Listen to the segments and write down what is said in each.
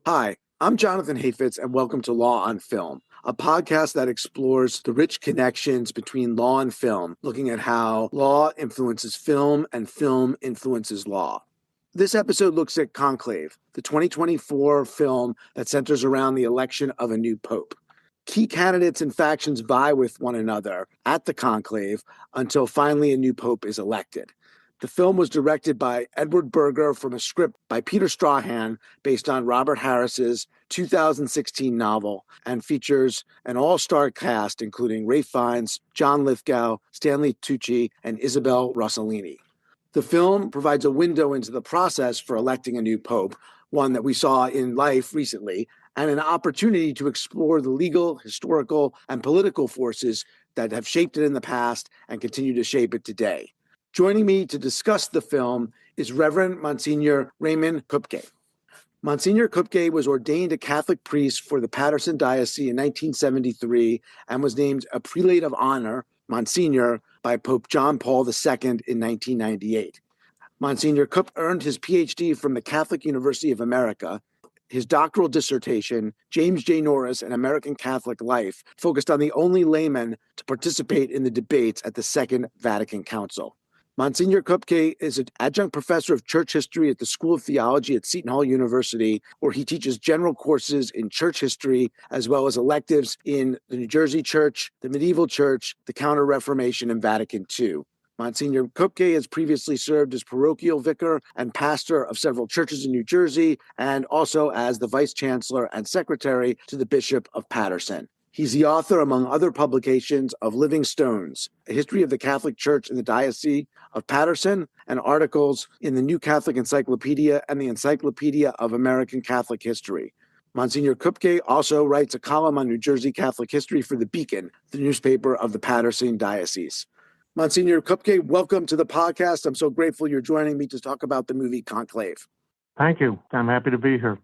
Hi, I'm Jonathan Hafetz, and welcome to Law on Film, a podcast that explores the rich connections between law and film, looking at how law influences film and film influences law. This episode looks at Conclave, the 2024 film that centers around the election of a new pope. Key candidates and factions vie with one another at the conclave until finally a new pope is elected. The film was directed by Edward Berger from a script by Peter Straughan based on Robert Harris's 2016 novel and features an all-star cast including Ralph Fiennes, John Lithgow, Stanley Tucci, and Isabella Rossellini. The film provides a window into the process for electing a new pope, one that we saw in life recently, and an opportunity to explore the legal, historical, and political forces that have shaped it in the past and continue to shape it today. Joining me to discuss the film is Reverend Monsignor Raymond Kupke. Monsignor Kupke was ordained a Catholic priest for the Paterson Diocese in 1973 and was named a prelate of honor, Monsignor, by Pope John Paul II in 1998. Monsignor Kupke earned his PhD from the Catholic University of America. His doctoral dissertation, James J. Norris, An American Catholic Life, focused on the only layman to participate in the debates at the Second Vatican Council. Monsignor Kupke is an adjunct professor of church history at the School of Theology at Seton Hall University, where he teaches general courses in church history, as well as electives in the New Jersey Church, the Medieval Church, the Counter-Reformation, and Vatican II. Monsignor Kupke has previously served as parochial vicar and pastor of several churches in New Jersey, and also as the vice chancellor and secretary to the Bishop of Paterson. He's the author, among other publications, of Living Stones, A History of the Catholic Church in the Diocese of Paterson, and articles in the New Catholic Encyclopedia and the Encyclopedia of American Catholic History. Monsignor Kupke also writes a column on New Jersey Catholic history for The Beacon, the newspaper of the Paterson Diocese. Monsignor Kupke, welcome to the podcast. I'm so grateful you're joining me to talk about the movie Conclave. Thank you. I'm happy to be here.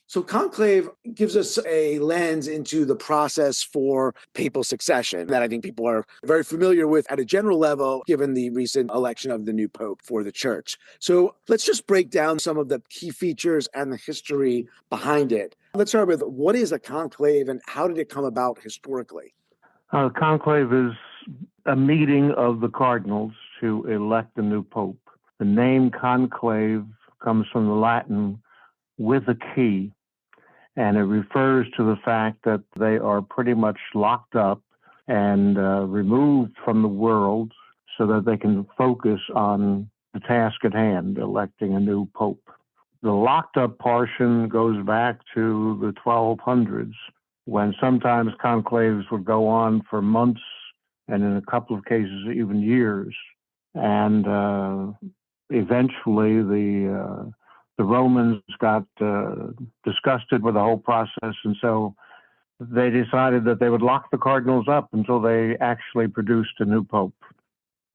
So Conclave gives us a lens into the process for papal succession that I think people are very familiar with at a general level, given the recent election of the new pope for the church. So let's just break down some of the key features and the history behind it. Let's start with, what is a conclave and how did it come about historically? Conclave is a meeting of the cardinals to elect a new pope. The name conclave comes from the Latin with a key, and it refers to the fact that they are pretty much locked up and removed from the world so that they can focus on the task at hand, electing a new pope. The locked up portion goes back to the 1200s, when sometimes conclaves would go on for months and in a couple of cases even years. And eventually the Romans got disgusted with the whole process, and so they decided that they would lock the cardinals up until they actually produced a new pope.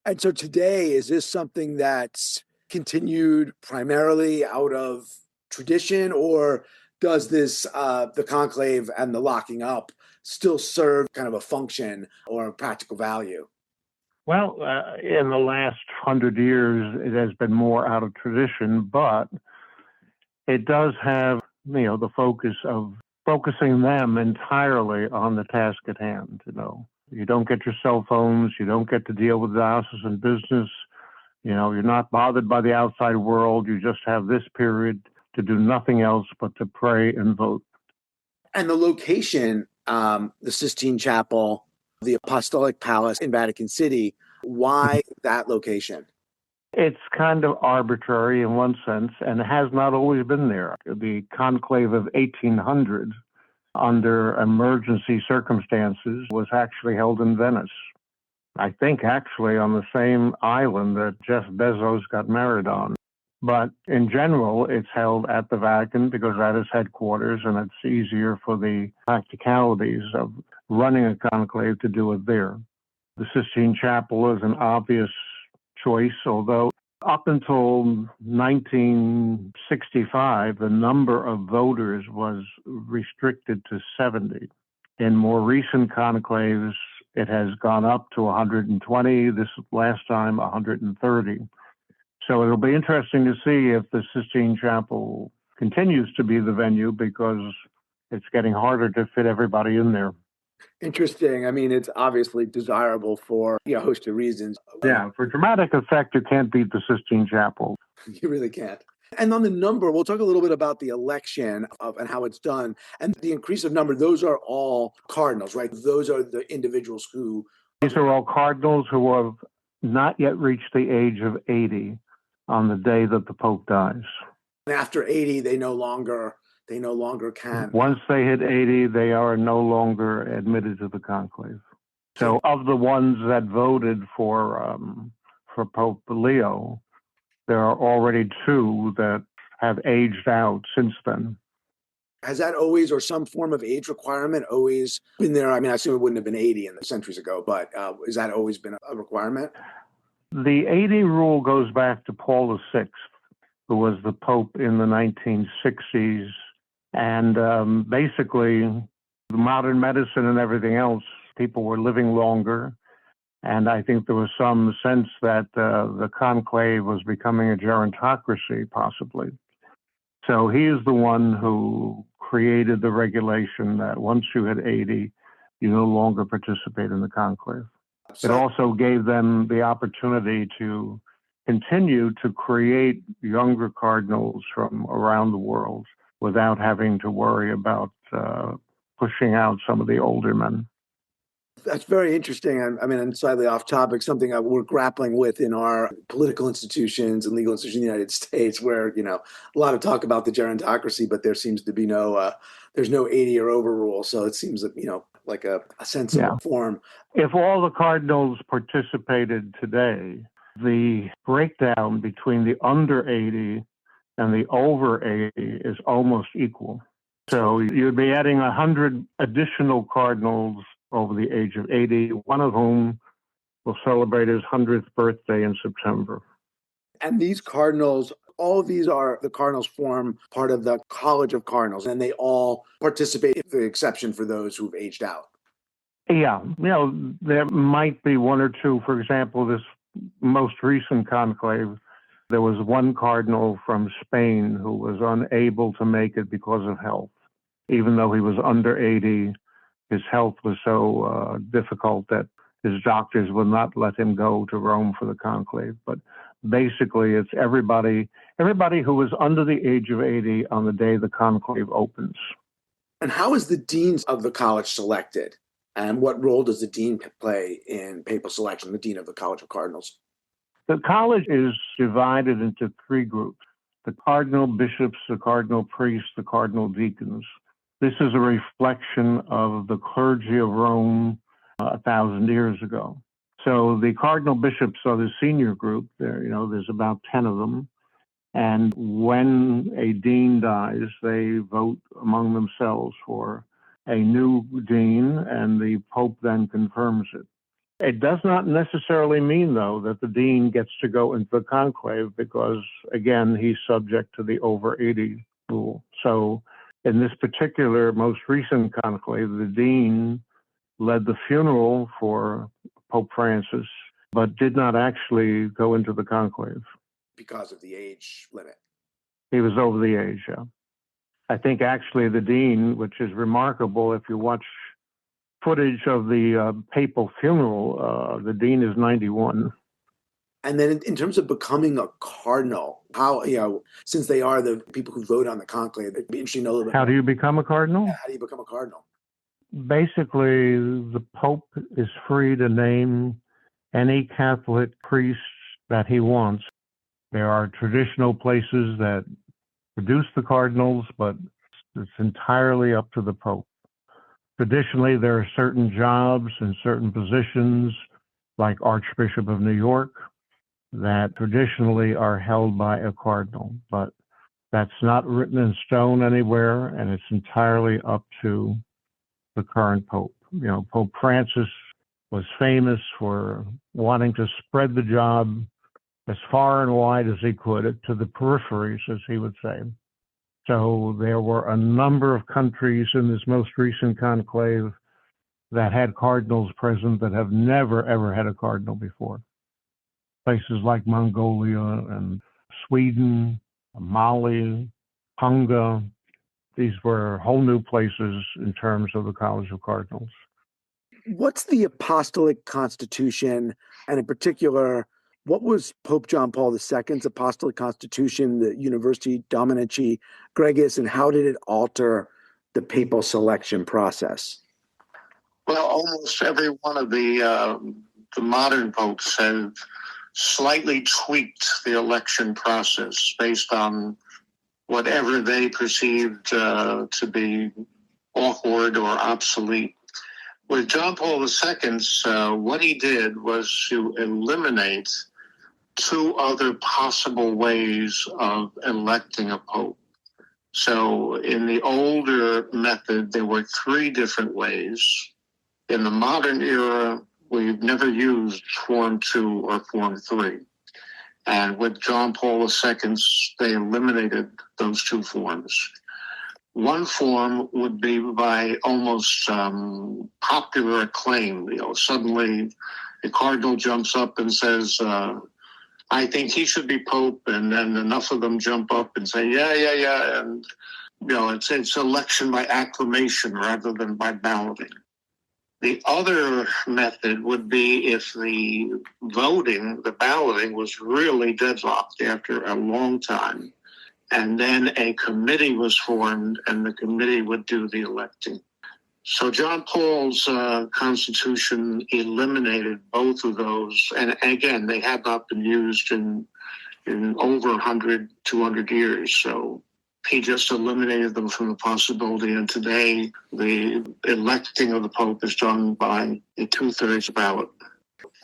And so today, is this something that's continued primarily out of tradition, or does this, the conclave and the locking up, still serve kind of a function or a practical value? Well, in the last 100 years, it has been more out of tradition, but it does have, the focus of focusing them entirely on the task at hand. You don't get your cell phones, you don't get to deal with diocesan business. You're not bothered by the outside world. You just have this period to do nothing else but to pray and vote. And the location, the Sistine Chapel, the Apostolic Palace in Vatican City, why that location? It's kind of arbitrary in one sense, and it has not always been there. The conclave of 1800, under emergency circumstances, was actually held in Venice. I think actually on the same island that Jeff Bezos got married on. But in general, it's held at the Vatican because that is headquarters, and it's easier for the practicalities of running a conclave to do it there. The Sistine Chapel is an obvious choice, although up until 1965, the number of voters was restricted to 70. In more recent conclaves, it has gone up to 120, this last time 130. So it'll be interesting to see if the Sistine Chapel continues to be the venue because it's getting harder to fit everybody in there. Interesting. I mean, it's obviously desirable for a host of reasons. Yeah, for dramatic effect, you can't beat the Sistine Chapel. You really can't. And on the number, we'll talk a little bit about the election and how it's done. And the increase of number, those are all cardinals, right? Those are the individuals who... These are all cardinals who have not yet reached the age of 80 on the day that the Pope dies. And after 80, they no longer can. Once they hit 80, they are no longer admitted to the conclave. So of the ones that voted for Pope Leo, there are already 2 that have aged out since then. Has that always, or some form of age requirement, always been there? I mean, I assume it wouldn't have been 80 in the centuries ago, but has that always been a requirement? The 80 rule goes back to Paul VI, who was the Pope in the 1960s. And basically, the modern medicine and everything else, people were living longer. And I think there was some sense that the conclave was becoming a gerontocracy, possibly. So he is the one who created the regulation that once you hit 80, you no longer participate in the conclave. It also gave them the opportunity to continue to create younger cardinals from around the world without having to worry about pushing out some of the older men. That's very interesting. I mean, and slightly off topic, something we're grappling with in our political institutions and legal institutions in the United States, where, a lot of talk about the gerontocracy, but there seems to be there's no 80 or over rule. So it seems, like a sensible form. If all the cardinals participated today, the breakdown between the under 80 and the over 80 is almost equal. So you'd be adding 100 additional cardinals over the age of 80, one of whom will celebrate his 100th birthday in September. And these cardinals, all of these are, the cardinals form part of the College of Cardinals, and they all participate, with the exception for those who've aged out. Yeah, there might be 1 or 2. For example, this most recent conclave, there was one cardinal from Spain who was unable to make it because of health. Even though he was under 80, his health was so difficult that his doctors would not let him go to Rome for the conclave. But basically, it's everybody who was under the age of 80 on the day the conclave opens. And how is the deans of the college selected? And what role does the dean play in papal selection, the dean of the College of Cardinals? The college is divided into 3 groups: the cardinal bishops, the cardinal priests, the cardinal deacons. This is a reflection of the clergy of Rome 1,000 years ago. So the cardinal bishops are the senior group. There's about 10 of them. And when a dean dies, they vote among themselves for a new dean, and the Pope then confirms it. It does not necessarily mean, though, that the dean gets to go into the conclave because, again, he's subject to the over 80 rule. So in this particular most recent conclave, the dean led the funeral for Pope Francis, but did not actually go into the conclave. Because of the age limit. He was over the age, yeah. I think actually the dean, which is remarkable, if you watch footage of the papal funeral, the dean is 91. And then in terms of becoming a cardinal, how, since they are the people who vote on the conclave, it'd be interesting to know a little bit. How do you become a cardinal? Yeah, how do you become a cardinal? Basically, the Pope is free to name any Catholic priest that he wants. There are traditional places that produce the cardinals, but it's entirely up to the Pope. Traditionally, there are certain jobs and certain positions, like Archbishop of New York, that traditionally are held by a cardinal, but that's not written in stone anywhere, and it's entirely up to the current Pope. Pope Francis was famous for wanting to spread the job as far and wide as he could to the peripheries, as he would say. So there were a number of countries in this most recent conclave that had cardinals present that have never, ever had a cardinal before. Places like Mongolia and Sweden, Mali, Hunger. These were whole new places in terms of the College of Cardinals. What's the Apostolic Constitution, and in particular, what was Pope John Paul II's Apostolic Constitution, the University Dominici Gregis, and how did it alter the papal selection process? Well, almost every one of the modern popes have slightly tweaked the election process based on whatever they perceived to be awkward or obsolete. With John Paul II's, what he did was to eliminate two other possible ways of electing a pope. So in the older method, there were three different ways. In the modern era, we've never used Form 2 or Form 3. And with John Paul II's, they eliminated those two forms. One form would be by almost popular acclaim. Suddenly the cardinal jumps up and says, I think he should be pope, and then enough of them jump up and say, yeah. And, it's election by acclamation rather than by balloting. The other method would be if the balloting was really deadlocked after a long time, and then a committee was formed, and the committee would do the electing. So John Paul's Constitution eliminated both of those, and again, they had not been used in over 100, 200 years, so he just eliminated them from the possibility, and today the electing of the Pope is done by a 2/3 ballot.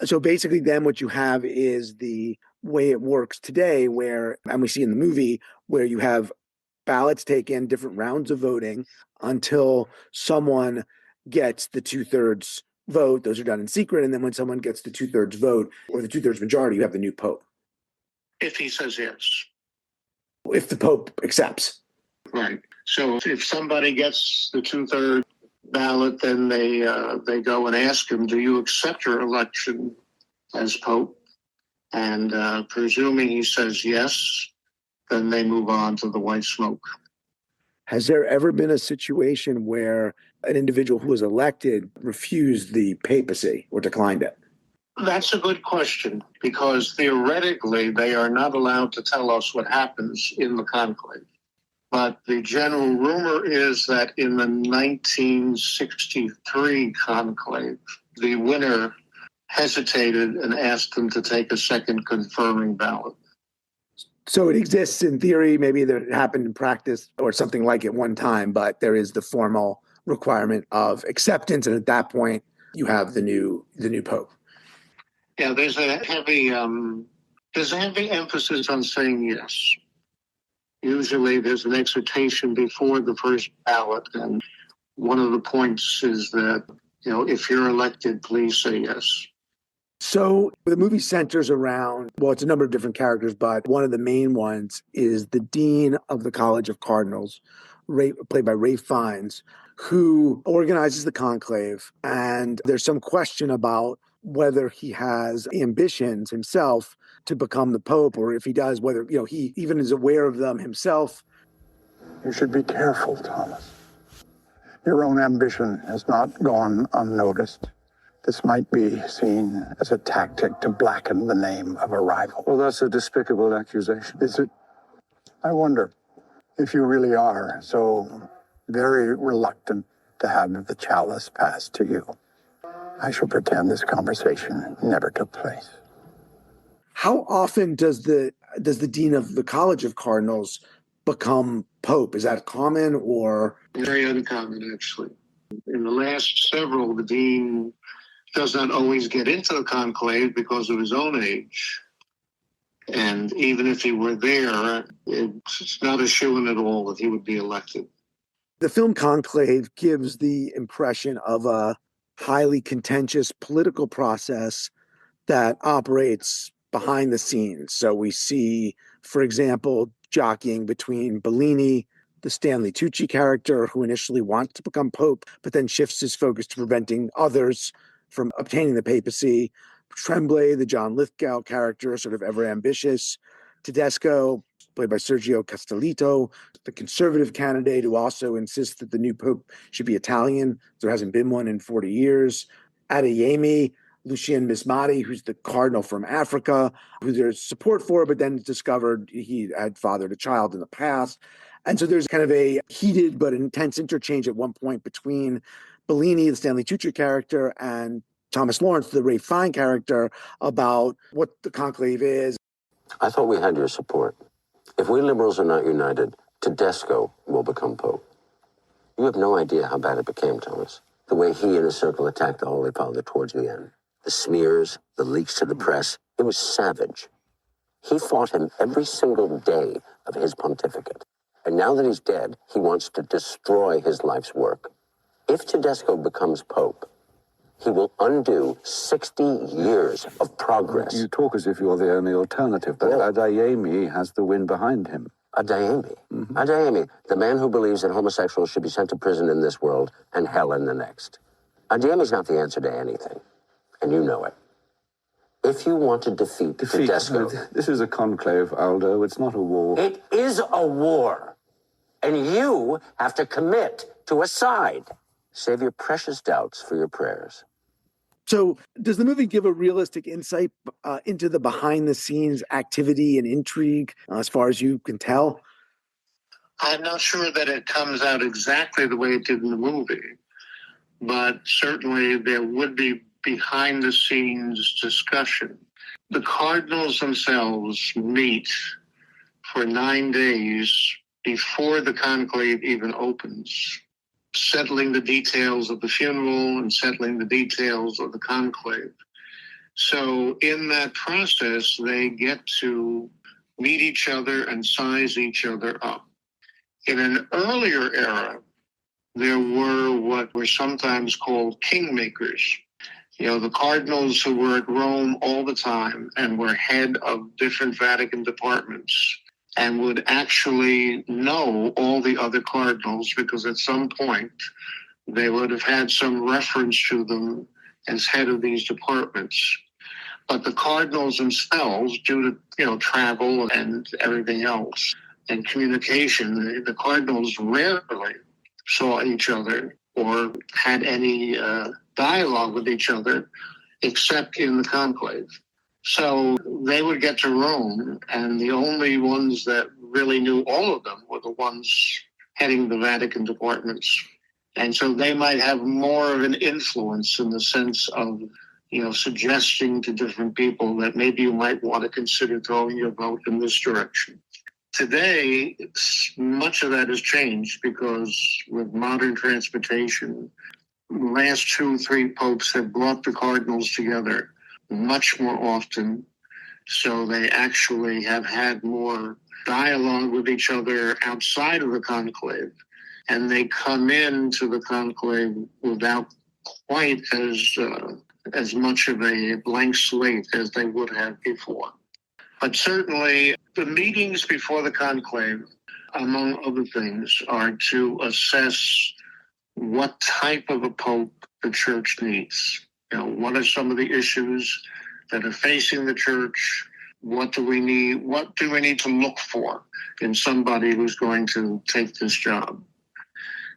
So basically then what you have is the way it works today where, and we see in the movie, where you have ballots taken, different rounds of voting until someone gets the 2/3 vote. Those are done in secret. And then when someone gets the 2/3 vote or the 2/3 majority, you have the new Pope. If he says yes. If the Pope accepts. Right. So if somebody gets the 2/3 ballot, then they go and ask him, do you accept your election as Pope? And presuming he says yes, then they move on to the white smoke. Has there ever been a situation where an individual who was elected refused the papacy or declined it? That's a good question, because theoretically they are not allowed to tell us what happens in the conclave. But the general rumor is that in the 1963 conclave, the winner hesitated and asked them to take a second confirming ballot. So it exists in theory, maybe that it happened in practice or something like it one time, but there is the formal requirement of acceptance, and at that point you have the new Pope. Yeah, there's a heavy emphasis on saying yes. Usually there's an exhortation before the first ballot, and one of the points is that, if you're elected, please say yes. So the movie centers around, well, it's a number of different characters, but one of the main ones is the Dean of the College of Cardinals, played by Ray Fiennes, who organizes the conclave. And there's some question about whether he has ambitions himself to become the Pope, or if he does, whether, he even is aware of them himself. You should be careful, Thomas. Your own ambition has not gone unnoticed. This might be seen as a tactic to blacken the name of a rival. Well, that's a despicable accusation. Is it? I wonder if you really are so very reluctant to have the chalice passed to you. I shall pretend this conversation never took place. How often does the Dean of the College of Cardinals become Pope? Is that common or? Very uncommon, actually. In the last several, the Dean does not always get into the conclave because of his own age. And even if he were there, it's not a shoo-in at all that he would be elected. The film Conclave gives the impression of a highly contentious political process that operates behind the scenes. So we see, for example, jockeying between Bellini, the Stanley Tucci character, who initially wants to become Pope, but then shifts his focus to preventing others from obtaining the papacy. Tremblay, the John Lithgow character, sort of ever ambitious. Tedesco, played by Sergio Castellito, the conservative candidate who also insists that the new pope should be Italian. There hasn't been one in 40 years. Adeyemi, Lucien Mismati, who's the cardinal from Africa, who there's support for, but then discovered he had fathered a child in the past. And so there's kind of a heated but intense interchange at one point between Bellini, the Stanley Tucci character, and Thomas Lawrence, the Ray Fiennes character, about what the conclave is. I thought we had your support. If we liberals are not united, Tedesco will become pope. You have no idea how bad it became, Thomas. The way he and his circle attacked the Holy Father towards the end. The smears, the leaks to the press, it was savage. He fought him every single day of his pontificate. And now that he's dead, he wants to destroy his life's work. If Tedesco becomes pope, he will undo 60 years of progress. You talk as if you're the only alternative, but Adeyemi has the wind behind him. Adeyemi. Adeyemi, the man who believes that homosexuals should be sent to prison in this world and hell in the next. Adeyemi's not the answer to anything, and you know it. If you want to defeat Tedesco... This is a conclave, Aldo. It's not a war. It is a war, and you have to commit to a side. Save your precious doubts for your prayers. So does the movie give a realistic insight into the behind-the-scenes activity and intrigue, as far as you can tell? I'm not sure that it comes out exactly the way it did in the movie, but certainly there would be behind-the-scenes discussion. The cardinals themselves meet for 9 days before the conclave even opens, settling the details of the funeral and settling the details of the conclave. So in that process, they get to meet each other and size each other up. In an earlier era, there were what were sometimes called kingmakers. You know, the cardinals who were at Rome all the time and were head of different Vatican departments and would actually know all the other cardinals because at some point they would have had some reference to them as head of these departments. But the cardinals themselves, due to travel and everything else and communication, the cardinals rarely saw each other or had any dialogue with each other except in the conclave. So they would get to Rome, and the only ones that really knew all of them were the ones heading the Vatican departments. And so they might have more of an influence in the sense of, suggesting to different people that maybe you might want to consider throwing your vote in this direction. Today, much of that has changed because with modern transportation, the last 2-3 popes have brought the cardinals together much more often. So they actually have had more dialogue with each other outside of the conclave. And they come into the conclave without quite as much of a blank slate as they would have before. But certainly the meetings before the conclave, among other things, are to assess what type of a pope the church needs. What are some of the issues that are facing the church? What do we need? What do we need to look for in somebody who's going to take this job?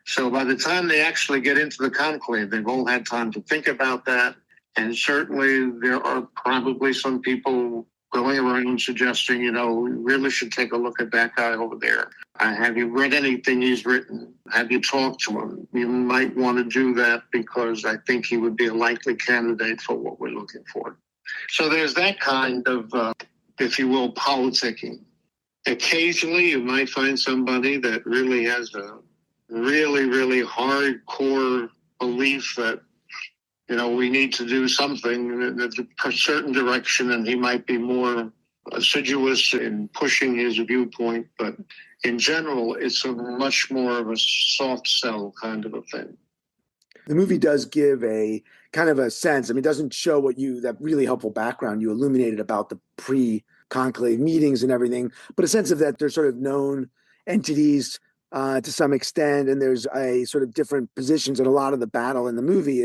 So by the time they actually get into the conclave, they've all had time to think about that. And certainly there are probably some people going around suggesting, we really should take a look at that guy over there. Have you read anything he's written? Have you talked to him? You might want to do that because I think he would be a likely candidate for what we're looking for. So there's that kind of, if you will, politicking. Occasionally you might find somebody that really has a really, really hardcore belief that, we need to do something in a certain direction, and he might be more assiduous in pushing his viewpoint. But in general, it's a much more of a soft sell kind of a thing. The movie does give a kind of a sense. It doesn't show that really helpful background you illuminated about the pre-conclave meetings and everything, but a sense of that they're sort of known entities to some extent, and there's a sort of different positions, and a lot of the battle in the movie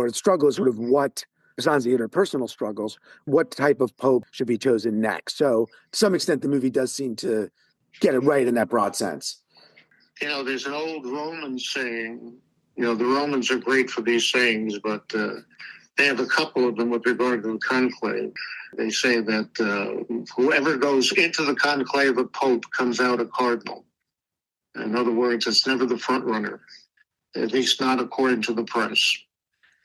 struggle is sort of what besides the interpersonal struggles, what type of pope should be chosen next? So to some extent, the movie does seem to get it right in that broad sense. There's an old Roman saying, the Romans are great for these sayings, but they have a couple of them with regard to the conclave. They say that whoever goes into the conclave of pope comes out a cardinal. In other words, it's never the front runner, at least not according to the press.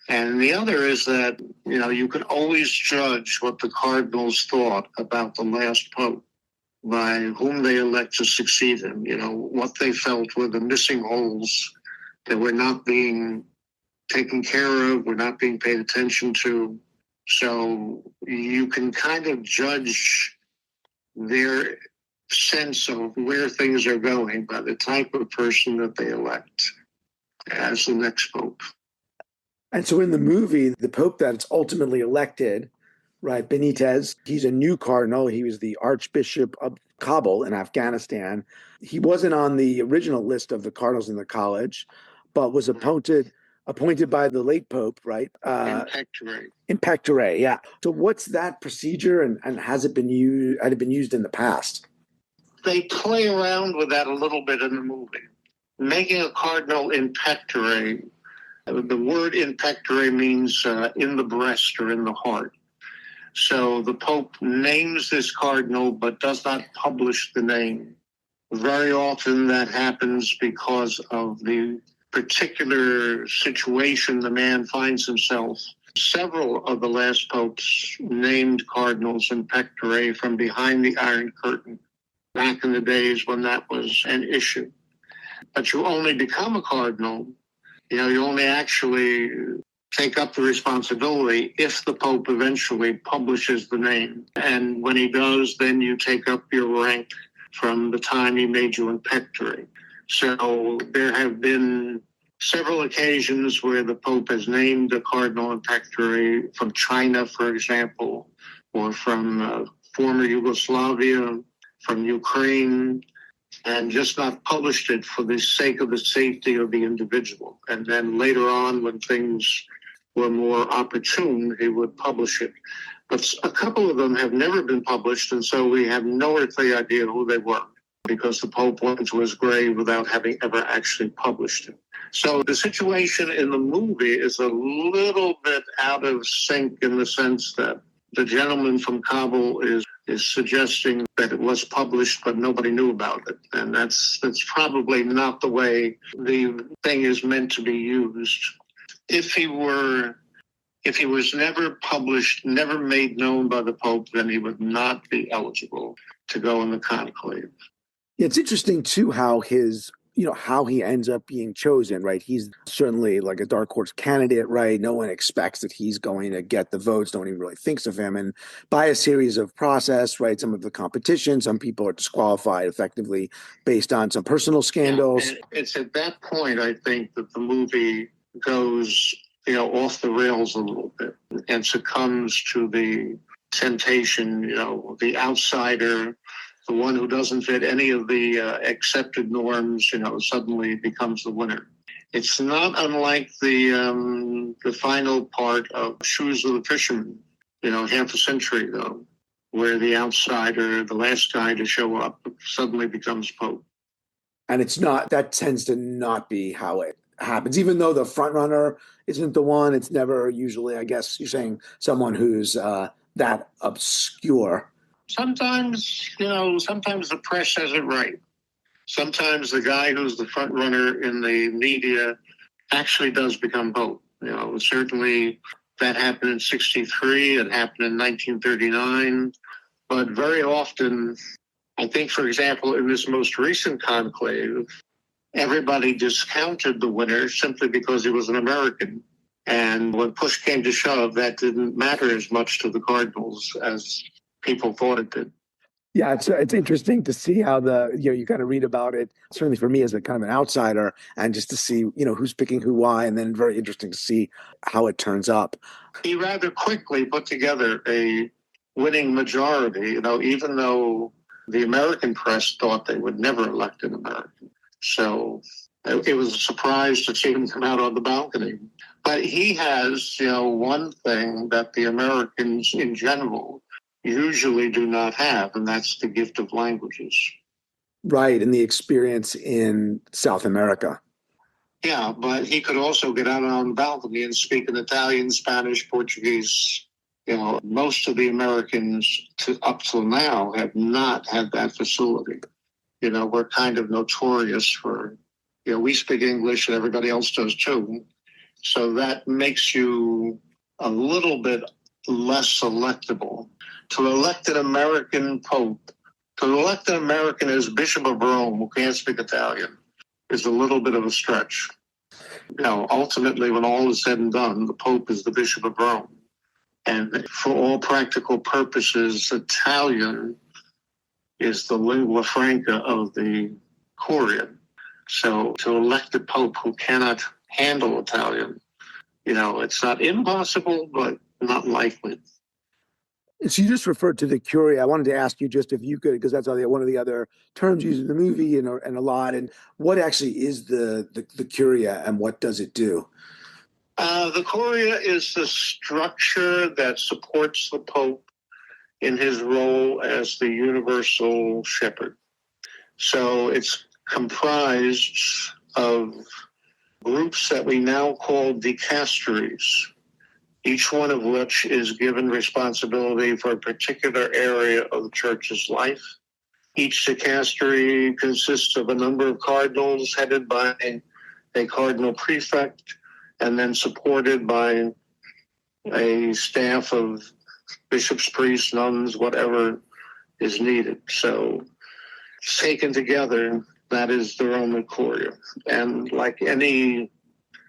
And the other is that, you can always judge what the cardinals thought about the last pope by whom they elect to succeed him, what they felt were the missing holes that were not being taken care of, were not being paid attention to. So you can kind of judge their sense of where things are going by the type of person that they elect as the next pope. And so in the movie, the pope that's ultimately elected, right, Benitez, he's a new cardinal. He was the Archbishop of Kabul in Afghanistan. He wasn't on the original list of the cardinals in the college, but was appointed by the late pope, right? In pectore, yeah. So what's that procedure, and has it been used in the past? They play around with that a little bit in the movie. Making a cardinal in pectore, the word in pectore means in the breast or in the heart. So the Pope names this cardinal but does not publish the name. Very often that happens because of the particular situation the man finds himself. Several of the last popes named cardinals in pectore from behind the Iron Curtain, back in the days when that was an issue. But you only become a cardinal, you only actually take up the responsibility if the Pope eventually publishes the name. And when he does, then you take up your rank from the time he made you in pectore. So there have been several occasions where the Pope has named a cardinal in pectore from China, for example, or from former Yugoslavia, from Ukraine, and just not published it for the sake of the safety of the individual. And then later on, when things were more opportune, he would publish it. But a couple of them have never been published, and so we have no earthly idea who they were, because the Pope went to his grave without having ever actually published it. So the situation in the movie is a little bit out of sync in the sense that the gentleman from Kabul is suggesting that it was published, but nobody knew about it. And that's probably not the way the thing is meant to be used. If he was never published, never made known by the Pope, then he would not be eligible to go in the conclave. It's interesting too how how he ends up being chosen, right? He's certainly like a dark horse candidate, right? No one expects that he's going to get the votes. No one even really thinks of him. And by a series of process, right? Some of the competition, some people are disqualified effectively based on some personal scandals. Yeah, it's at that point, I think, that the movie goes, off the rails a little bit and succumbs to the temptation, the outsider, the one who doesn't fit any of the accepted norms, suddenly becomes the winner. It's not unlike the final part of Shoes of the Fisherman, half a century ago, where the outsider, the last guy to show up, suddenly becomes Pope. And that tends to not be how it happens. Even though the front runner isn't the one, it's never usually, I guess you're saying, someone who's that obscure. Sometimes the press says it right. Sometimes the guy who's the front runner in the media actually does become Pope. Certainly that happened in 1963, it happened in 1939, but very often, I think, for example, in this most recent conclave, everybody discounted the winner simply because he was an American. And when push came to shove, that didn't matter as much to the Cardinals as people thought it did. Yeah, it's interesting to see how you kind of read about it, certainly for me as a kind of an outsider, and just to see, who's picking who, why, and then very interesting to see how it turns up. He rather quickly put together a winning majority, even though the American press thought they would never elect an American. So it was a surprise to see him come out on the balcony. But he has, one thing that the Americans in general usually do not have, and that's the gift of languages. Right, and the experience in South America. Yeah, but he could also get out on the balcony and speak in Italian, Spanish, Portuguese. Most of the Americans up till now have not had that facility. We're kind of notorious for, we speak English and everybody else does too. So that makes you a little bit less selectable. To elect an American pope, to elect an American as Bishop of Rome who can't speak Italian is a little bit of a stretch. Ultimately, when all is said and done, the Pope is the Bishop of Rome. And for all practical purposes, Italian is the lingua franca of the Curia. So to elect a Pope who cannot handle Italian, it's not impossible, but not likely. So you just referred to the Curia. I wanted to ask you just if you could, because that's one of the other terms used in the movie and a lot. And what actually is the Curia and what does it do? The Curia is the structure that supports the Pope in his role as the universal shepherd. So it's comprised of groups that we now call dicasteries, each one of which is given responsibility for a particular area of the church's life. Each dicastery consists of a number of cardinals headed by a cardinal prefect and then supported by a staff of bishops, priests, nuns, whatever is needed. So taken together, that is the Roman Curia. And like any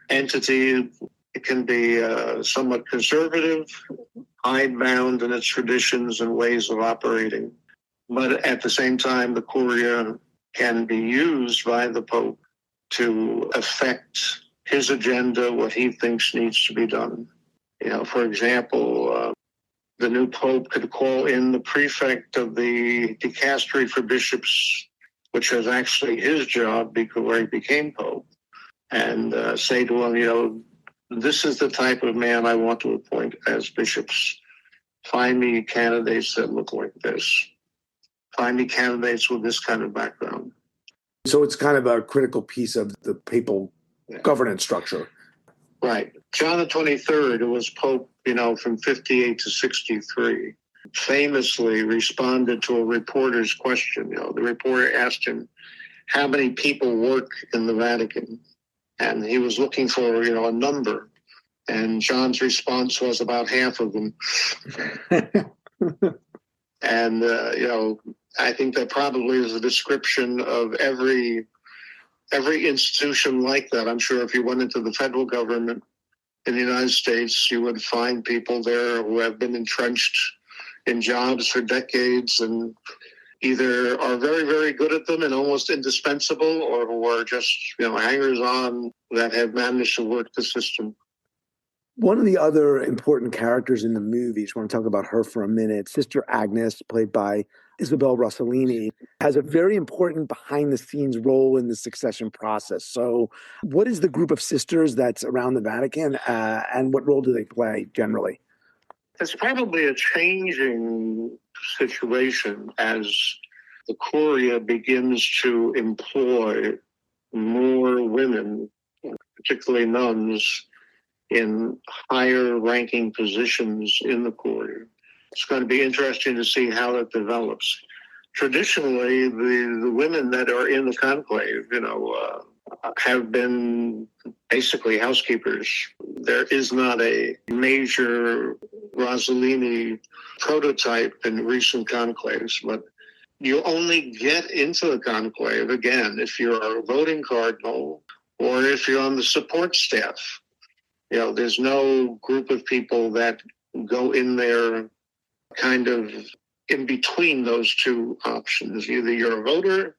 entity, it can be somewhat conservative, hidebound in its traditions and ways of operating. But at the same time, the Curia can be used by the Pope to affect his agenda, what he thinks needs to be done. For example, the new Pope could call in the prefect of the dicastery for bishops, which was actually his job where he became Pope, and say to him, this is the type of man I want to appoint as bishops. Find me candidates that look like this. Find me candidates with this kind of background. So it's kind of a critical piece of the papal governance structure. Right. John the 23rd, who was Pope, from 58 to 63, famously responded to a reporter's question. The reporter asked him, how many people work in the Vatican? And he was looking for, a number. And John's response was about half of them. And, I think that probably is a description of every institution like that. I'm sure if you went into the federal government in the United States, you would find people there who have been entrenched in jobs for decades and either are very, very good at them and almost indispensable, or who are just, hangers-on that have managed to work the system. One of the other important characters in the movie, just want to talk about her for a minute, Sister Agnes, played by Isabella Rossellini, has a very important behind-the-scenes role in the succession process. So what is the group of sisters that's around the Vatican, and what role do they play generally? It's probably a changing situation as the Curia begins to employ more women, particularly nuns, in higher ranking positions in the Curia. It's going to be interesting to see how that develops. Traditionally, the women that are in the conclave, have been basically housekeepers. There is not a major Rossellini prototype in recent conclaves, but you only get into the conclave, again, if you're a voting cardinal or if you're on the support staff. There's no group of people that go in there kind of in between those two options. Either you're a voter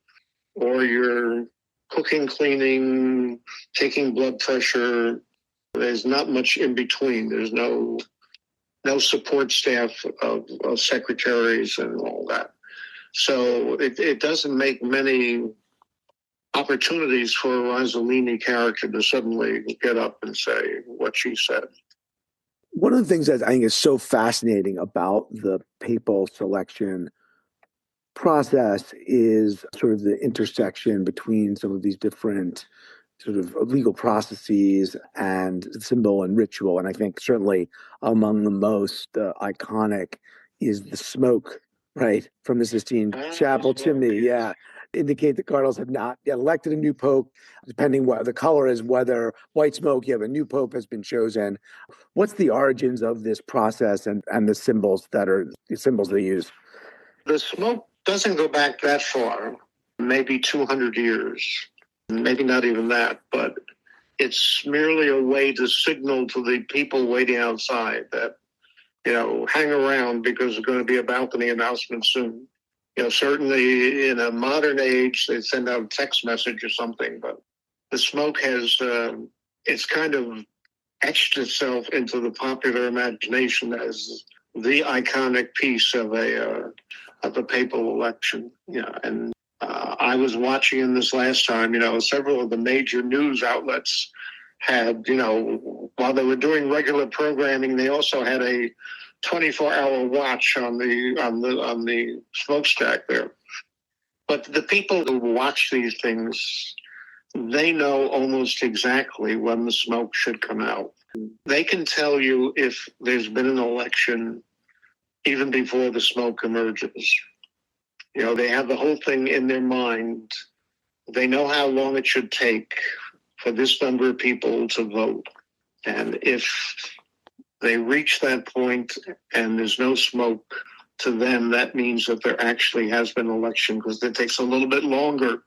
or you're cooking, cleaning, taking blood pressure. There's not much in between. There's no support staff of secretaries and all that. So it doesn't make many opportunities for a Rossellini character to suddenly get up and say what she said. One of the things that I think is so fascinating about the papal selection process is sort of the intersection between some of these different sort of legal processes and symbol and ritual. And I think certainly among the most iconic is the smoke, right, from the Sistine Chapel chimney. Yeah. Indicate the cardinals have not yet elected a new pope, depending what the color is, whether white smoke, you have a new pope has been chosen. What's the origins of this process and the symbols they use? The smoke doesn't go back that far, maybe 200 years, maybe not even that, but it's merely a way to signal to the people waiting outside that, hang around because there's going to be a balcony announcement soon. Certainly in a modern age, they send out a text message or something, but the smoke has, it's kind of etched itself into the popular imagination as the iconic piece of a papal election. And I was watching in this last time, several of the major news outlets had, while they were doing regular programming, they also had a 24-hour watch on the smokestack there. But the people who watch these things, they know almost exactly when the smoke should come out. They can tell you if there's been an election even before the smoke emerges. They have the whole thing in their mind. They know how long it should take for this number of people to vote. And if they reach that point and there's no smoke, to them, that means that there actually has been an election, because it takes a little bit longer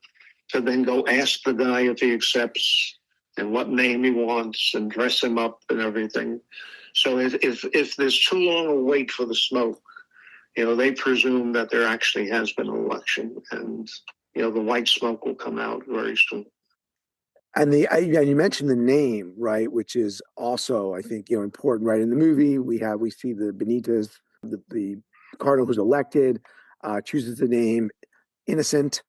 to then go ask the guy if he accepts and what name he wants and dress him up and everything. So if there's too long a wait for the smoke, they presume that there actually has been an election, and, the white smoke will come out very soon. And you mentioned the name, right, which is also, I think, important, right? In the movie, we see the Benitez, the cardinal who's elected, chooses the name Innocent.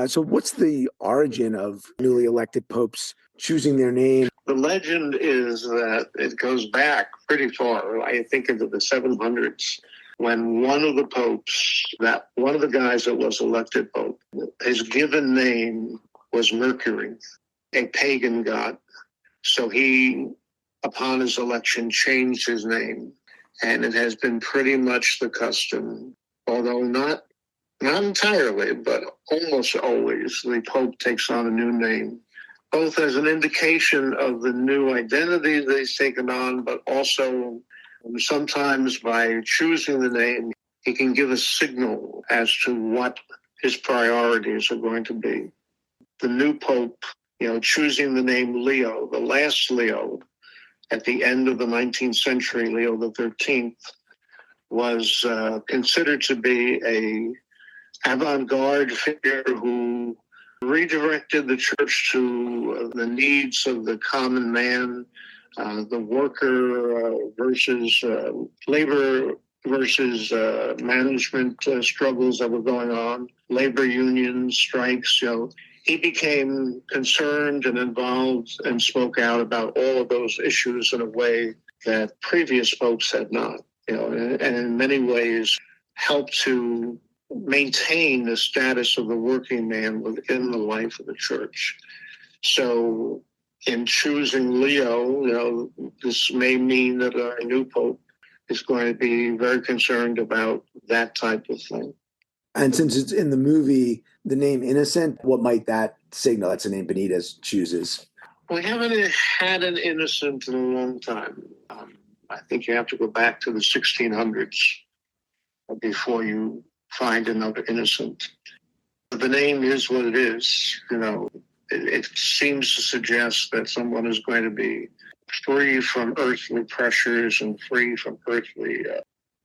So what's the origin of newly elected popes choosing their name? The legend is that it goes back pretty far, I think into the 700s, when one of the popes, one of the guys that was elected pope, his given name was Mercury, a pagan god. So he, upon his election, changed his name. And it has been pretty much the custom, although not entirely, but almost always, the Pope takes on a new name, both as an indication of the new identity that he's taken on, but also sometimes by choosing the name, he can give a signal as to what his priorities are going to be. The new Pope, choosing the name Leo, the last Leo, at the end of the 19th century, Leo the 13th, was considered to be a avant-garde figure who redirected the church to the needs of the common man, the worker versus labor versus management struggles that were going on, labor unions, strikes. He became concerned and involved and spoke out about all of those issues in a way that previous popes had not, and in many ways helped to maintain the status of the working man within the life of the church. So in choosing Leo, this may mean that our new pope is going to be very concerned about that type of thing. And since it's in the movie, the name Innocent, what might that signal? That's the name Benitez chooses. We haven't had an Innocent in a long time. I think you have to go back to the 1600s before you find another Innocent. The name is what it is. It seems to suggest that someone is going to be free from earthly pressures and free from earthly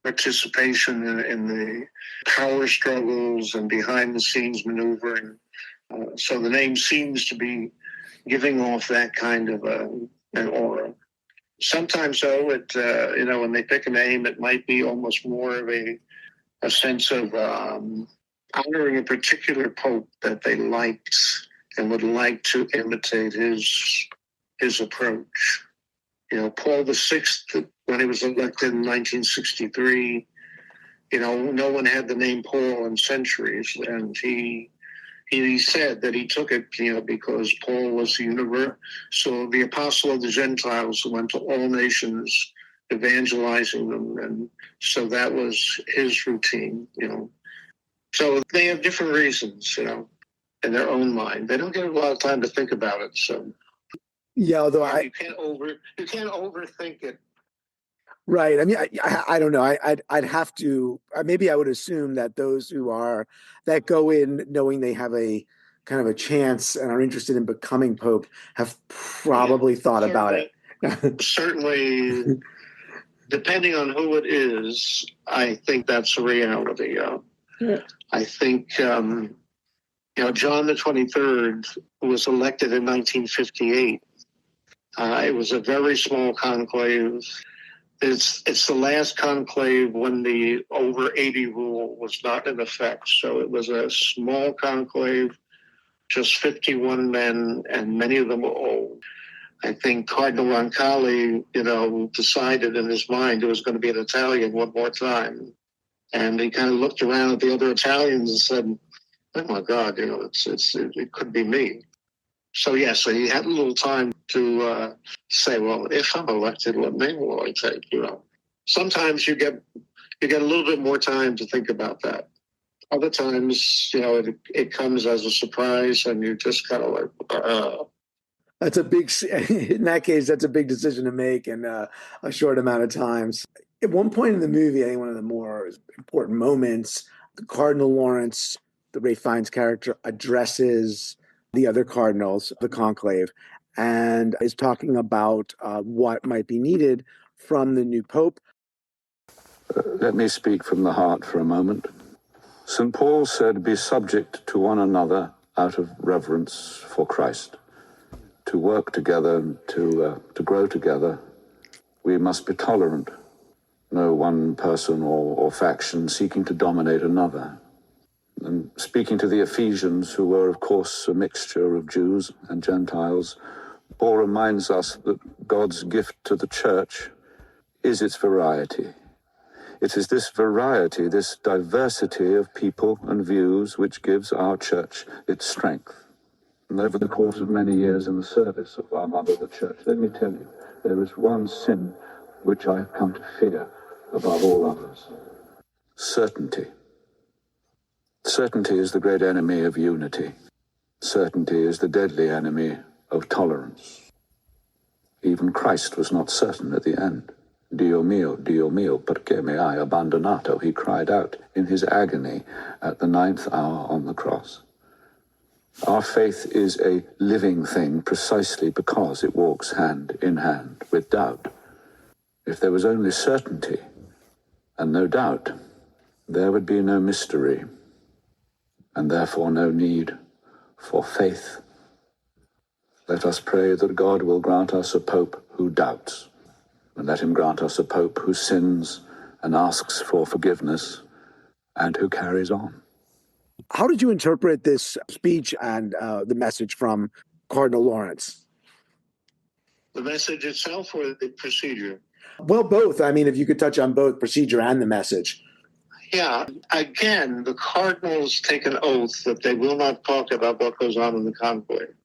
participation in the power struggles and behind-the-scenes maneuvering. So the name seems to be giving off that kind of an aura. Sometimes, though, when they pick a name, it might be almost more of a sense of honoring a particular pope that they liked and would like to imitate his approach. Paul VI, when he was elected in 1963, no one had the name Paul in centuries, and he said that he took it, because Paul was the apostle of the Gentiles who went to all nations, evangelizing them, and so that was his routine, So they have different reasons, in their own mind. They don't get a lot of time to think about it, so. Yeah, although you can't overthink it. Right. I mean, I don't know. I'd have to, maybe I would assume that those that go in knowing they have a kind of a chance and are interested in becoming Pope have probably thought about it. Certainly, depending on who it is, I think that's a reality. I think, John the 23rd was elected in 1958. It was a very small conclave. It's the last conclave when the over 80 rule was not in effect. So it was a small conclave, just 51 men, and many of them were old. I think Cardinal Roncalli, decided in his mind it was going to be an Italian one more time. And he kind of looked around at the other Italians and said, oh my God, it could be me. So he had a little time to say, well, if I'm elected, what name will I take? Sometimes you get a little bit more time to think about that. Other times, it comes as a surprise, and you just kind of like. That's in that case, that's a big decision to make in a short amount of time. At one point in the movie, I think one of the more important moments, Cardinal Lawrence, the Ray Fiennes character, addresses the other cardinals, the conclave, and is talking about what might be needed from the new pope. Let me speak from the heart for a moment. St. Paul said, be subject to one another out of reverence for Christ. To work together, to grow together, we must be tolerant. No one person or faction seeking to dominate another. And speaking to the Ephesians, who were, of course, a mixture of Jews and Gentiles, Paul reminds us that God's gift to the church is its variety. It is this variety, this diversity of people and views, which gives our church its strength. And over the course of many years in the service of our mother, the church, let me tell you, there is one sin which I have come to fear above all others. Certainty. Certainty is the great enemy of unity. Certainty is the deadly enemy of tolerance. Even Christ was not certain at the end. Dio mio, perché mi hai abbandonato? He cried out in his agony at the 9th hour on the cross. Our faith is a living thing precisely because it walks hand in hand with doubt. If there was only certainty and no doubt, there would be no mystery, and therefore no need for faith. Let us pray that God will grant us a pope who doubts, and let him grant us a pope who sins and asks for forgiveness and who carries on. How did you interpret this speech and the message from Cardinal Lawrence? The message itself or the procedure? Well, both. I mean, if you could touch on both procedure and the message. Yeah. Again, the cardinals take an oath that they will not talk about what goes on in the conclave.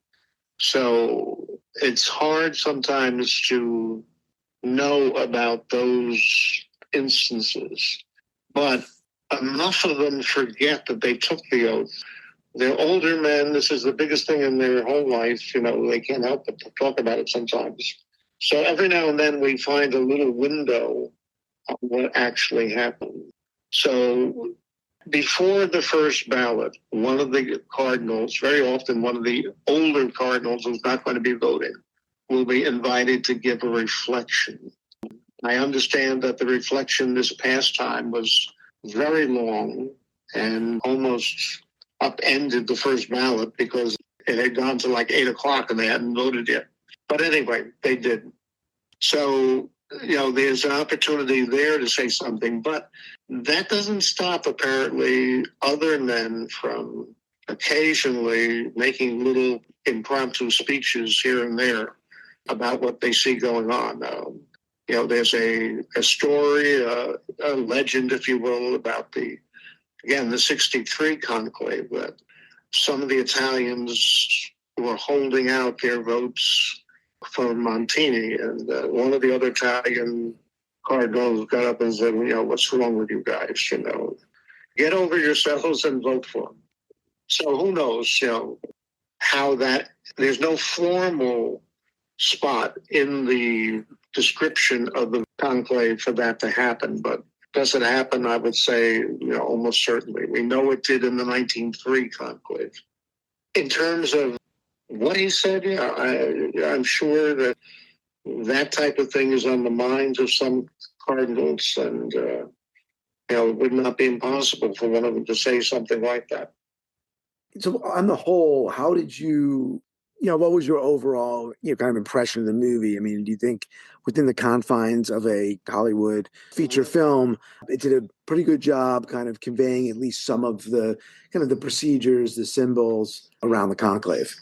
So it's hard sometimes to know about those instances. But enough of them forget that they took the oath. They're older men. This is the biggest thing in their whole life. They can't help but to talk about it sometimes. So every now and then we find a little window of what actually happened. So before the first ballot, one of the cardinals, very often one of the older cardinals who's not going to be voting, will be invited to give a reflection. I understand that the reflection this past time was very long and almost upended the first ballot because it had gone to like 8 o'clock and they hadn't voted yet. But anyway, they did. So, there's an opportunity there to say something, but that doesn't stop apparently other men from occasionally making little impromptu speeches here and there about what they see going on. There's a story, a legend, if you will, about the 63 conclave, that some of the Italians were holding out their votes for Montini, and one of the other Italian cardinals got up and said, what's wrong with you guys? Get over yourselves and vote for him. So who knows, how that, there's no formal spot in the description of the conclave for that to happen, but does it happen? I would say, almost certainly. We know it did in the 1903 conclave. In terms of what he said, I'm sure that type of thing is on the minds of some cardinals, and it would not be impossible for one of them to say something like that. So on the whole, how did you, what was your overall, kind of impression of the movie? I mean, do you think within the confines of a Hollywood feature film, it did a pretty good job kind of conveying at least some of the kind of the procedures, the symbols around the conclave?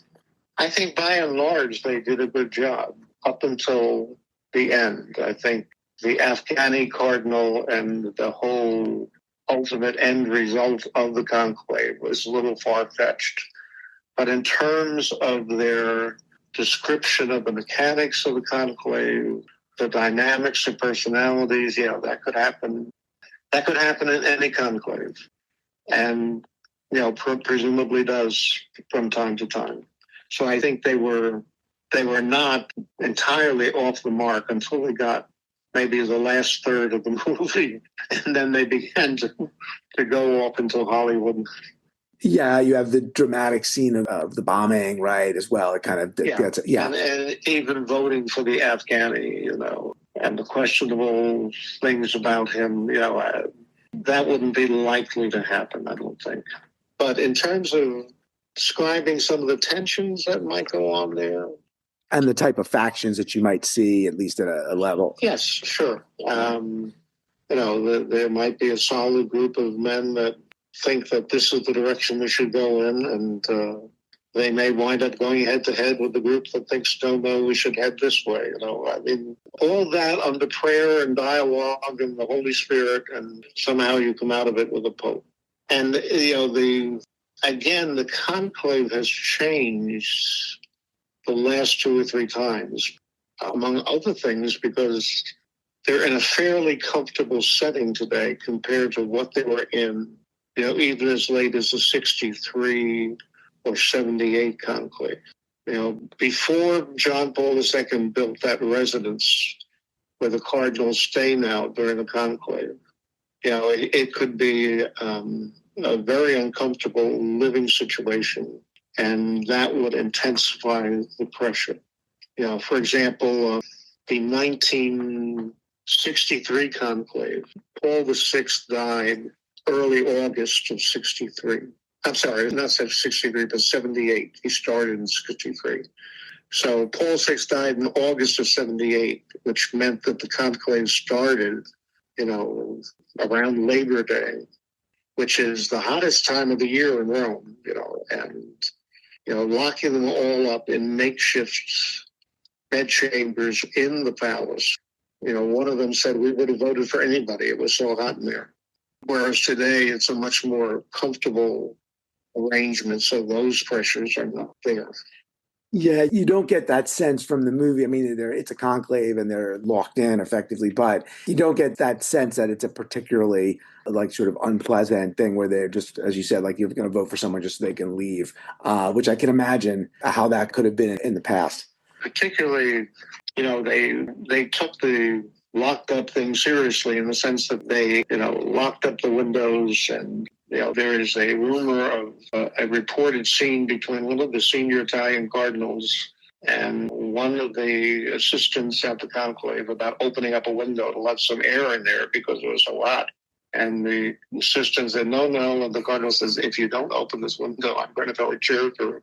I think by and large, they did a good job up until the end. I think the Afghani cardinal and the whole ultimate end result of the conclave was a little far-fetched. But in terms of their description of the mechanics of the conclave, the dynamics of personalities, that could happen. That could happen in any conclave, and presumably does from time to time. So I think they were not entirely off the mark until they got maybe the last third of the movie, and then they began to go off into Hollywood. Yeah, you have the dramatic scene of the bombing, right, as well. It kind of gets, And even voting for the Afghani, and the questionable things about him, that wouldn't be likely to happen, I don't think. But in terms of describing some of the tensions that might go on there, and the type of factions that you might see, at least at a level. Yes, sure. There might be a solid group of men that think that this is the direction we should go in, and they may wind up going head-to-head with the group that thinks, no, we should head this way. All that under prayer and dialogue and the Holy Spirit, and somehow you come out of it with a pope. And, the conclave has changed the last 2 or 3 times, among other things, because they're in a fairly comfortable setting today compared to what they were in, even as late as the 63 or 78 conclave. Before John Paul II built that residence where the cardinals stay now during the conclave, it could be a very uncomfortable living situation, and that would intensify the pressure. For example, the 1963 conclave, Paul VI died early August of 63. I'm sorry, not 63, but 78. He started in 63. So Paul VI died in August of 78, which meant that the conclave started, around Labor Day, which is the hottest time of the year in Rome, and locking them all up in makeshift bedchambers in the palace. One of them said, we would have voted for anybody. It was so hot in there. Whereas today, it's a much more comfortable arrangement, so those pressures are not there. Yeah, you don't get that sense from the movie. I mean, it's a conclave and they're locked in effectively, but you don't get that sense that it's a particularly sort of unpleasant thing where they're just, as you said, you're going to vote for someone just so they can leave, which I can imagine how that could have been in the past. Particularly, they took the locked up thing seriously in the sense that they, locked up the windows, and there is a rumor of a reported scene between one of the senior Italian cardinals and one of the assistants at the conclave about opening up a window to let some air in there because it was so hot. And the assistant said, no, and the cardinal says, if you don't open this window, I'm going to throw a chair through it.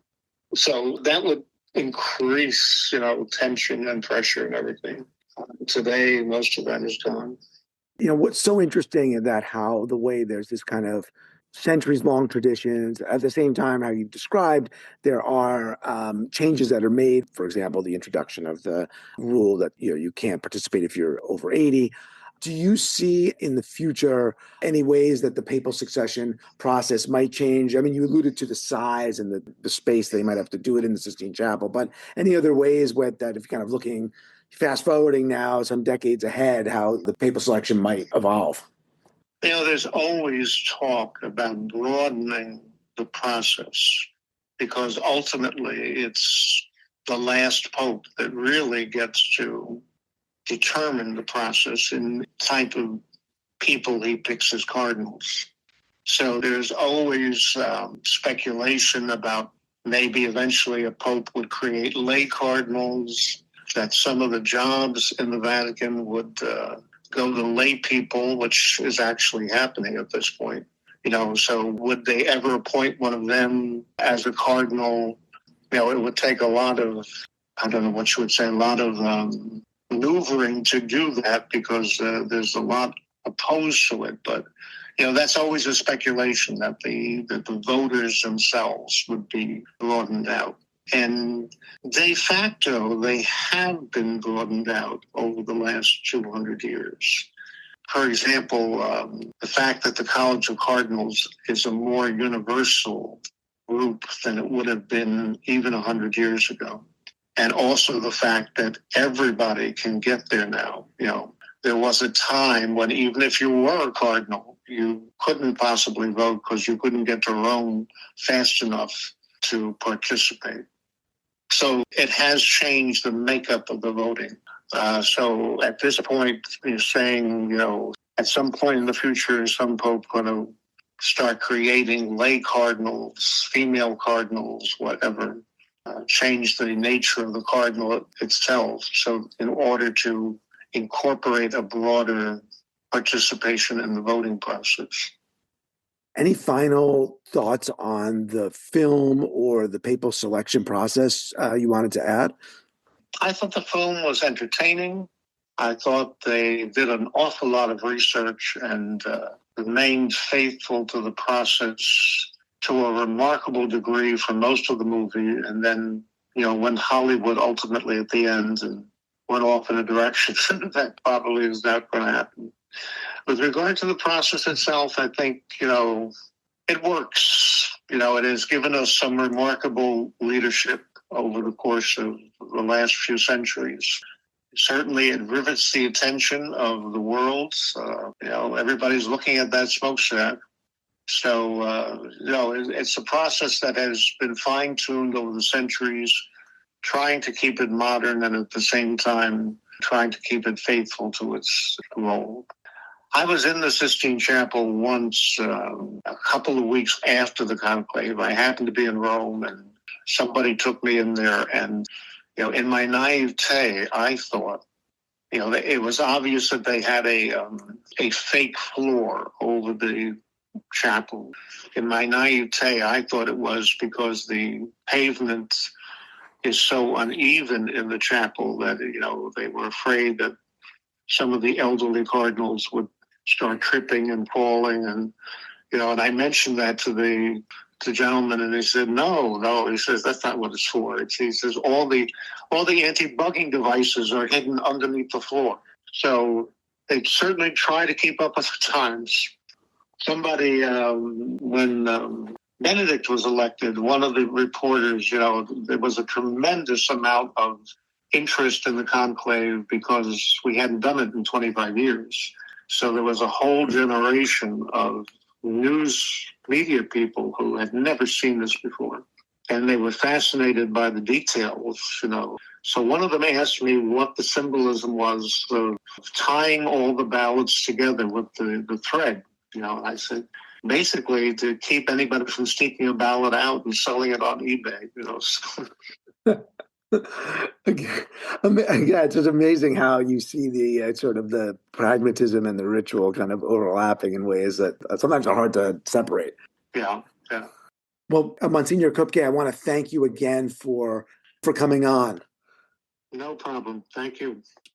So that would increase, tension and pressure and everything. Today, most of that is gone. What's so interesting is that how the way there's this kind of centuries-long traditions. At the same time, how you've described, there are changes that are made. For example, the introduction of the rule that you can't participate if you're over 80. Do you see in the future any ways that the papal succession process might change? I mean, you alluded to the size and the space they might have to do it in the Sistine Chapel, but any other ways that if you're kind of looking, fast forwarding now some decades ahead, how the papal selection might evolve? There's always talk about broadening the process because ultimately it's the last pope that really gets to determine the process and the type of people he picks as cardinals. So there's always speculation about maybe eventually a pope would create lay cardinals, that some of the jobs in the Vatican would go to lay people, which is actually happening at this point. So would they ever appoint one of them as a cardinal? It would take a lot of, I don't know what you would say, a lot of maneuvering to do that because there's a lot opposed to it. But, that's always a speculation that the voters themselves would be broadened out. And de facto, they have been broadened out over the last 200 years. For example, the fact that the College of Cardinals is a more universal group than it would have been even 100 years ago. And also the fact that everybody can get there now. There was a time when even if you were a cardinal, you couldn't possibly vote because you couldn't get to Rome fast enough to participate. So it has changed the makeup of the voting. So at this point, you're saying, at some point in the future, is some pope going to start creating lay cardinals, female cardinals, whatever, change the nature of the cardinal itself. So in order to incorporate a broader participation in the voting process. Any final thoughts on the film or the papal selection process you wanted to add? I thought the film was entertaining. I thought they did an awful lot of research and remained faithful to the process to a remarkable degree for most of the movie. And then, when Hollywood ultimately at the end and went off in a direction that probably is not going to happen. With regard to the process itself, I think, it works. It has given us some remarkable leadership over the course of the last few centuries. Certainly, it rivets the attention of the world. Everybody's looking at that smokestack. So, it's a process that has been fine-tuned over the centuries, trying to keep it modern and at the same time trying to keep it faithful to its role. I was in the Sistine Chapel once, a couple of weeks after the conclave. I happened to be in Rome, and somebody took me in there. And, in my naivete, I thought, it was obvious that they had a fake floor over the chapel. In my naivete, I thought it was because the pavement is so uneven in the chapel that, they were afraid that some of the elderly cardinals would start tripping and falling. And, and I mentioned that to the gentleman, and he said, no, he says, that's not what it's for. He says, all the anti-bugging devices are hidden underneath the floor. So they certainly try to keep up with the times. Somebody, when Benedict was elected, one of the reporters, there was a tremendous amount of interest in the conclave because we hadn't done it in 25 years. So there was a whole generation of news media people who had never seen this before. And they were fascinated by the details, So one of them asked me what the symbolism was of tying all the ballots together with the thread. I said, basically to keep anybody from sneaking a ballot out and selling it on eBay, Yeah, it's just amazing how you see the sort of the pragmatism and the ritual kind of overlapping in ways that sometimes are hard to separate. Yeah. Well, Monsignor Kupke, I want to thank you again for coming on. No problem. Thank you.